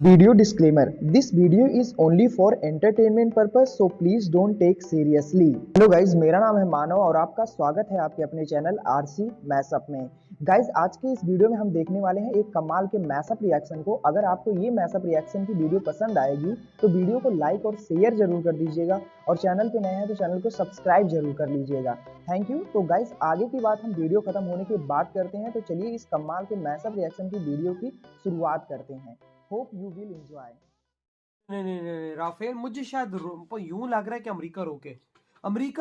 Video disclaimer: This video is only for entertainment purpose, so please don't take seriously. Hello guys, मेरा नाम है मानव और आपका स्वागत है आपके अपने चैनल आरसी मैशअप में। गाइज, आज के इस वीडियो में हम देखने वाले हैं एक कमाल के मैशअप रिएक्शन को। अगर आपको ये मैशअप रिएक्शन की वीडियो पसंद आएगी तो वीडियो को लाइक और शेयर जरूर कर दीजिएगा और चैनल पे नए हैं तो चैनल को सब्सक्राइब जरूर कर लीजिएगा। Thank you. तो गाइज, आगे की बात हम वीडियो खत्म होने के बाद करते हैं, तो चलिए इस कमाल के मैशअप रिएक्शन की वीडियो की शुरुआत करते हैं। Hope you will enjoy. नहीं, राफेल मुझे शायद यूं लग रहा है कि अमेरिका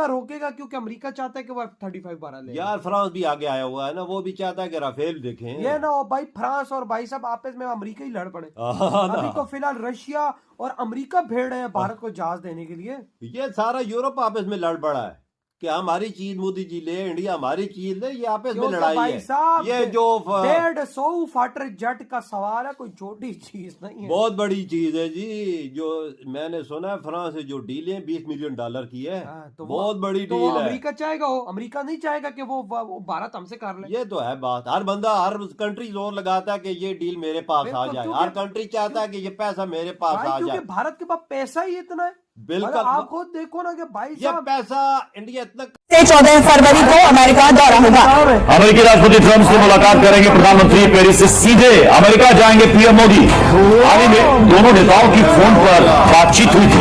रोकेगा क्योंकि अमेरिका चाहता है कि वो F-35 12 ले। यार फ्रांस भी आगे आया हुआ है ना, वो भी चाहता है कि राफेल देखें। ये ना हो भाई, फ्रांस और भाई साहब आपस में अमेरिका ही लड़ पड़े। अभी तो फिलहाल रशिया और अमेरिका भिड़ रहे हैं भारत को जहाज देने के लिए। ये सारा यूरोप आपस में लड़ पड़ा है कि हमारी चीज मोदी जी ले, इंडिया हमारी चीज ले, ये आपस में लड़ाई है। ये जो 150 फाइटर जेट का सवाल है, कोई छोटी चीज नहीं है, बहुत बड़ी चीज है जी। जो मैंने सुना है फ्रांस से जो डील है $20 मिलियन की है, तो बहुत बड़ी डील है। अमेरिका चाहेगा, अमेरिका नहीं चाहेगा कि वो भारत हमसे कर ले। ये तो है बात। हर बंदा, हर कंट्री जोर लगाता है कि ये डील मेरे पास आ जाए। हर कंट्री चाहता है कि ये पैसा मेरे पास आ जाए। भारत के पास पैसा ही इतना है। बिल्कुल, आप खुद देखो ना कि भाई ये पैसा इंडिया इतना। 14 फरवरी को अमेरिका दौरा होगा। अमेरिकी राष्ट्रपति ट्रंप से मुलाकात करेंगे प्रधानमंत्री। पेरिस से सीधे अमेरिका जाएंगे पीएम मोदी। हाल ही में दोनों नेताओं की फोन पर बातचीत हुई थी।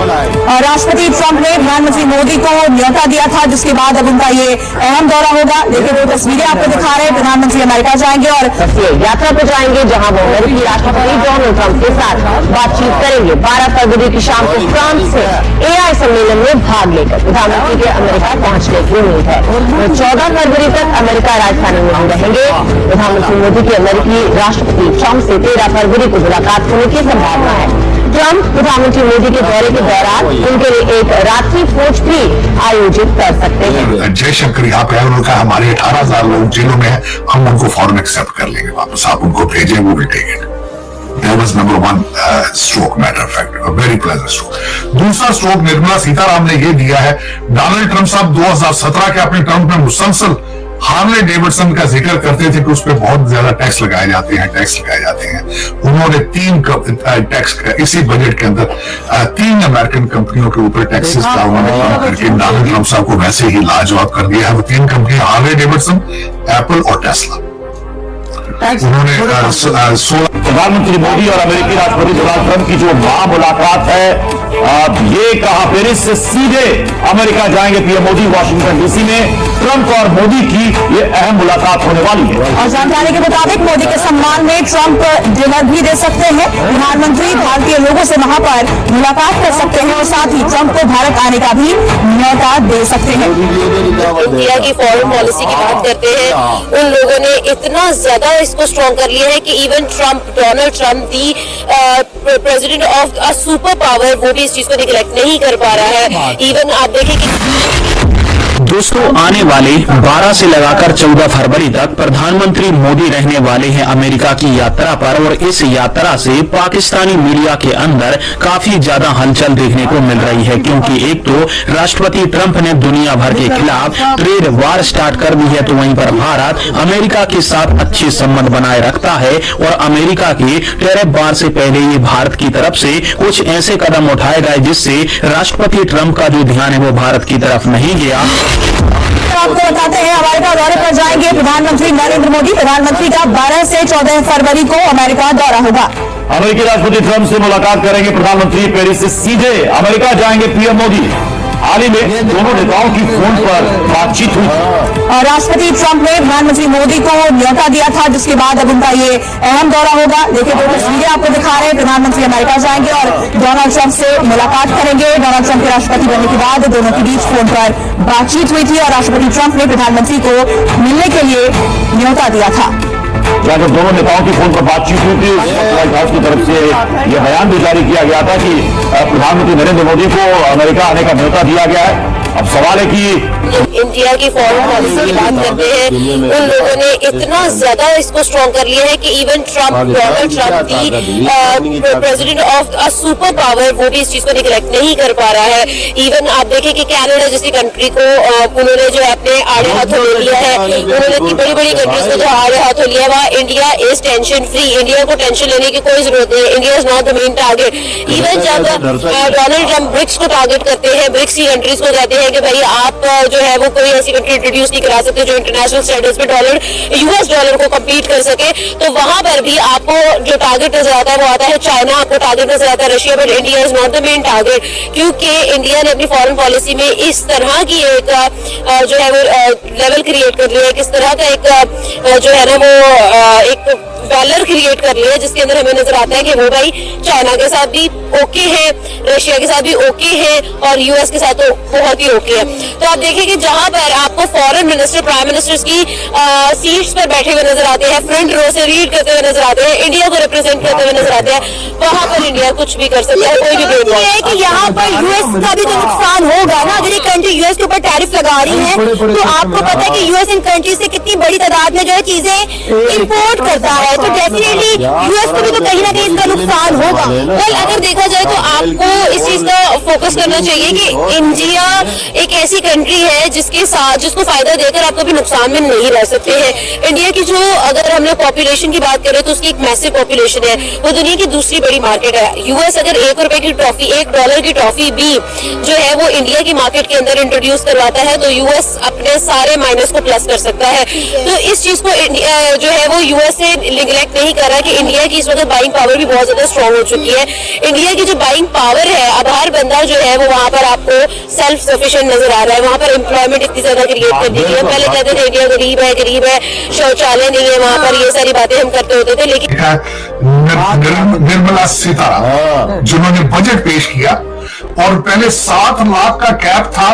राष्ट्रपति ट्रंप ने प्रधानमंत्री मोदी को न्योता दिया था, जिसके बाद अब उनका ये अहम दौरा होगा। लेकिन वो तस्वीरें आपको दिखा रहे हैं, प्रधानमंत्री अमेरिका जाएंगे और यात्रा पर जाएंगे, जहां वो अमेरिकी राष्ट्रपति डोनाल्ड ट्रंप के साथ बातचीत करेंगे। 12 फरवरी की शाम को फ्रांस से AI सम्मेलन में भाग लेकर प्रधानमंत्री के अमेरिका पहुंचने की उम्मीद है। वो 14 फरवरी तक अमेरिका राजधानी में रहेंगे। प्रधानमंत्री मोदी की अमेरिकी राष्ट्रपति ट्रंप से 13 फरवरी को मुलाकात होने की संभावना है। ट्रंप प्रधानमंत्री मोदी के दौरे के दौरान उनके लिए एक रात्रि भोज भी आयोजित कर सकते हैं। जयशंकर यहाँ पे उनका हमारे 18,000 लोग जेलों में है, हम उनको फौरन एक्सेप्ट कर लेंगे वापस। आप उनको भेजें, वो will take it. That was number one stroke, matter of fact, a very pleasant stroke. दूसरा स्ट्रोक निर्मला सीताराम ने ये दिया है। डोनाल्ड ट्रंप साहब 2017 के अपने टर्म में मुसलसल हार्ले डेविडसन का जिक्र करते थे कि उस पर बहुत ज्यादा टैक्स लगाए जाते हैं। उन्होंने 3 टैक्स इसी बजट के अंदर 3 अमेरिकन कंपनियों के ऊपर टैक्सेस का उन्होंने कम करके डोनाल्ड ट्रंप साहब को वैसे ही लाजवाब कर दिया है। वो 3 कंपनी हार्ले डेविडसन, एप्पल और टेस्ला। उन्होंने प्रधानमंत्री मोदी और अमेरिकी राष्ट्रपति डोनाल्ड ट्रंप की जो मुलाकात है, ये कहा पेरिस से सीधे अमेरिका जाएंगे पीएम मोदी। वाशिंगटन डीसी में ट्रंप और मोदी की ये अहम मुलाकात होने वाली है। और जानकारी के मुताबिक मोदी के सम्मान में ट्रंप डिनर भी दे सकते हैं। प्रधानमंत्री भारतीय लोगों से वहां पर मुलाकात कर सकते हैं और साथ ही ट्रंप को भारत आने का भी न्योता दे सकते हैं। इंडिया की फॉरेन पॉलिसी की बात करते हैं, उन लोगों ने इतना ज्यादा इसको स्ट्रॉन्ग कर लिया है कि even Donald Trump the president of a super power, वो भी इस चीज को निगलेक्ट नहीं कर पा रहा है। इवन आप देखें कि दोस्तों, आने वाले 12 से लगाकर 14 फरवरी तक प्रधानमंत्री मोदी रहने वाले हैं अमेरिका की यात्रा पर और इस यात्रा से पाकिस्तानी मीडिया के अंदर काफी ज्यादा हलचल देखने को मिल रही है, क्योंकि एक तो राष्ट्रपति ट्रंप ने दुनिया भर के खिलाफ ट्रेड वार स्टार्ट कर दी है, तो वहीं पर भारत अमेरिका के साथ अच्छे संबंध बनाए रखता है और अमेरिका के टैरिफ वार से पहले ये भारत की तरफ से कुछ ऐसे कदम उठाए गए जिससे राष्ट्रपति ट्रंप का जो ध्यान है वो भारत की तरफ नहीं गया। आपको बताते हैं, अमेरिका दौरे पर जाएंगे प्रधानमंत्री नरेंद्र मोदी। प्रधानमंत्री का 12 से 14 फरवरी को अमेरिका दौरा होगा। अमेरिकी राष्ट्रपति ट्रंप से मुलाकात करेंगे प्रधानमंत्री। पेरिस से सीधे अमेरिका जाएंगे पीएम मोदी। हाल ही में दोनों नेताओं की फोन पर बातचीत हुई। और राष्ट्रपति ट्रंप ने प्रधानमंत्री मोदी को न्योता दिया था, जिसके बाद अब उनका ये अहम दौरा होगा। देखिए, दो तस्वीरें आपको दिखा रहे हैं। प्रधानमंत्री अमेरिका जाएंगे और डोनाल्ड ट्रंप से मुलाकात करेंगे। डोनाल्ड ट्रंप के राष्ट्रपति बनने के बाद दोनों के बीच फोन पर बातचीत हुई थी और राष्ट्रपति ट्रंप ने प्रधानमंत्री को मिलने के लिए न्योता दिया था। जब दोनों नेताओं की फोन पर बातचीत हुई थी, व्हाइट हाउस की तरफ से यह बयान भी जारी किया गया था कि प्रधानमंत्री नरेंद्र मोदी को अमेरिका आने का न्योता दिया गया है। अब सवाल है कि इंडिया की फॉरेन पॉलिसी की बात करते हैं, उन लोगों ने इतना ज्यादा इसको स्ट्रॉन्ग कर लिया है कि even Trump, Donald Trump the president of a super power, वो भी इस चीज को निगलेक्ट नहीं कर पा रहा है। इवन आप देखें कि कनाडा जैसी कंट्री को उन्होंने जो है अपने आड़े हाथों ले लिया है, उन्होंने इतनी बड़ी बड़ी कंट्रीज को जो आड़े हाथों लिया है, वहाँ India is tension free, India को टेंशन लेने की कोई जरूरत नहीं है, India is not the main target. Even जब डोनाल्ड ट्रम्प ब्रिक्स को टारगेट करते हैं, ब्रिक्स की कंट्रीज को कहते हैं कि भाई आप जो है वो कोई ऐसी कंट्री इंट्रोड्यूस नहीं करा सकते जो इंटरनेशनल स्टैंडर्ड्स पे यूएस डॉलर को कम्पीट कर सके, तो वहां पर भी आपको जो टारगेट नजर आता है वो आता है चाइना, आपको टारगेट नजर आता है Russia, but India is not the main target, क्योंकि इंडिया ने अपनी फॉरेन पॉलिसी में इस तरह की एक जो है वो लेवल क्रिएट कर लिया है, किस तरह का एक जो है ना वो एक वैलर क्रिएट कर लिया है, जिसके अंदर हमें नजर आता है कि वो भाई चाइना के साथ भी ओके है, रशिया के साथ भी ओके है और यूएस के साथ तो बहुत ही ओके है। तो आप देखिए कि जहां पर आपको फॉरेन मिनिस्टर, प्राइम मिनिस्टर्स की सीट्स पर बैठे हुए नजर आते हैं, फ्रंट रो से रीड करते हुए नजर आते हैं, इंडिया को रिप्रेजेंट करते हुए नजर आते हैं, वहां पर इंडिया कुछ भी कर सकता है, कोई भी ब्रेक है कि यहाँ पर यूएस का भी तो नुकसान होगा ना। अगर एक कंट्री यूएस के ऊपर टैरिफ लगा रही है तो आपको पता है कि यूएस इन कंट्री से कितनी बड़ी तादाद में जो है चीजें इंपोर्ट करता है, तो डेफिनेटली यूएस को भी तो कहीं ना कहीं इसका नुकसान होगा। वेल, अगर देखा जाए तो आपको इस चीज का फोकस करना चाहिए कि इंडिया एक ऐसी कंट्री है जिसके साथ जिसको फायदा देकर आप कभी नुकसान में नहीं रह सकते हैं। इंडिया की जो अगर हम लोग पॉपुलेशन की बात करें तो उसकी एक मैसिव पॉपुलेशन है, वो दुनिया की दूसरी बड़ी मार्केट है। यूएस अगर $1 की टॉफी, $1 की टॉफी भी जो है वो इंडिया की मार्केट के अंदर इंट्रोड्यूस करवाता है तो यूएस अपने सारे माइनस को प्लस कर सकता है। तो इस चीज को जो है वो यूएस से निगलेक्ट नहीं कर रहा कि इंडिया की इस वक्त बाइंग पावर भी बहुत ज्यादा स्ट्रॉन्ग हो चुकी है। इंडिया की जो बाइंग पावर है, अब हर बंदा जो है वो वहाँ पर आपको सेल्फ सफिशिएंट नजर आ रहा है, वहाँ पर एम्प्लॉयमेंट इतनी ज्यादा क्रिएट कर दी है। पहले कहते थे इंडिया गरीब है, शौचालय नहीं है वहाँ पर, ये सारी बातें हम करते होते थे, लेकिन निर्मला सीतारामन जिन्होंने बजट पेश किया और पहले 7 लाख का कैप था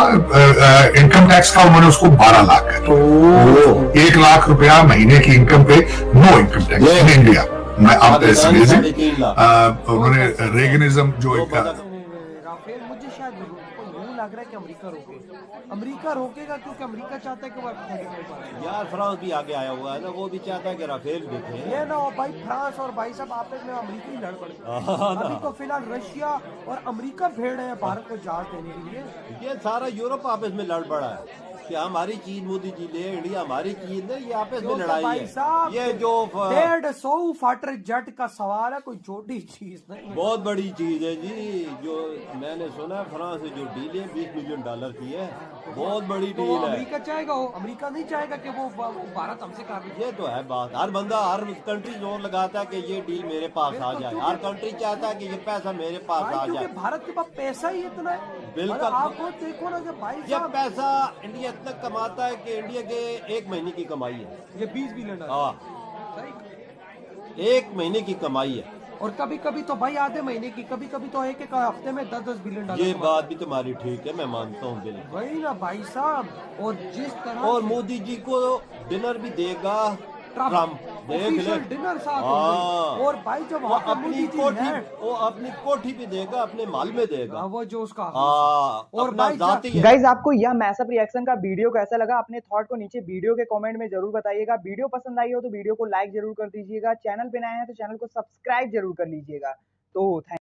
इनकम टैक्स का, उन्होंने उसको 12 लाख कर 1 लाख रुपया महीने की इनकम पे no income tax in India. मैं आप उन्होंने रेगनिज्म जो एक राफेल, मुझे शायद यूं लग रहा है कि अमेरिका रोकेगा क्योंकि अमेरिका चाहता है कि वो F-35 यार फ्रांस भी आगे आया हुआ है ना, वो भी चाहता है कि राफेल देखें। ये ना हो भाई, फ्रांस और भाई साहब आपस में अमेरिका ही लड़ पड़े। अभी तो फिलहाल रशिया और अमेरिका भेड़ है भारत को जहाज देने के लिए। ये सारा यूरोप आपस में लड़ पड़ा है कि हमारी चीज मोदी जी ले, इंडिया हमारी चीज ले, ये आपस में लड़ाई है। ये जो 150 फाइटर जेट का सवाल है, कोई छोटी चीज नहीं, बहुत बड़ी चीज है जी। जो मैंने सुना फ्रांस से जो डील है $20 मिलियन की है, बहुत बड़ी डील है। अमेरिका चाहेगा, अमेरिका नहीं चाहेगा कि वो भारत हमसे कर ले। ये तो है बात, हर बंदा हर कंट्री जोर लगाता है कि ये डील मेरे पास आ जाए, हर कंट्री चाहता है कि ये पैसा मेरे पास आ जाए। भारत के पास पैसा ही इतना है, बिल्कुल। आपको देखो ना कि भाई ये पैसा इंडिया इतना कमाता है कि इंडिया के 1 महीने की कमाई है ये $20 बिलियन। हाँ, 1 महीने की कमाई है, और कभी कभी तो भाई आधे महीने की, कभी कभी तो एक हफ्ते में $10 बिलियन। ये बात भी तुम्हारी ठीक है, मैं मानता हूँ बिल्कुल। वही ना भाई साहब, और जिस तरह और मोदी जी को डिनर भी देगा ट्रम्प, देख ले डिनर साथ। हाँ। और भाई जब वो अपनी कोठी भी देगा, अपने माल में देगा, वो जो उसका और गाइज आपको यह मैसअप रिएक्शन का वीडियो कैसा लगा, अपने थॉट को नीचे वीडियो के कमेंट में जरूर बताइएगा। वीडियो पसंद आई हो तो वीडियो को लाइक जरूर कर दीजिएगा, चैनल पे नए हैं तो चैनल को सब्सक्राइब जरूर कर लीजिएगा। तो थैंक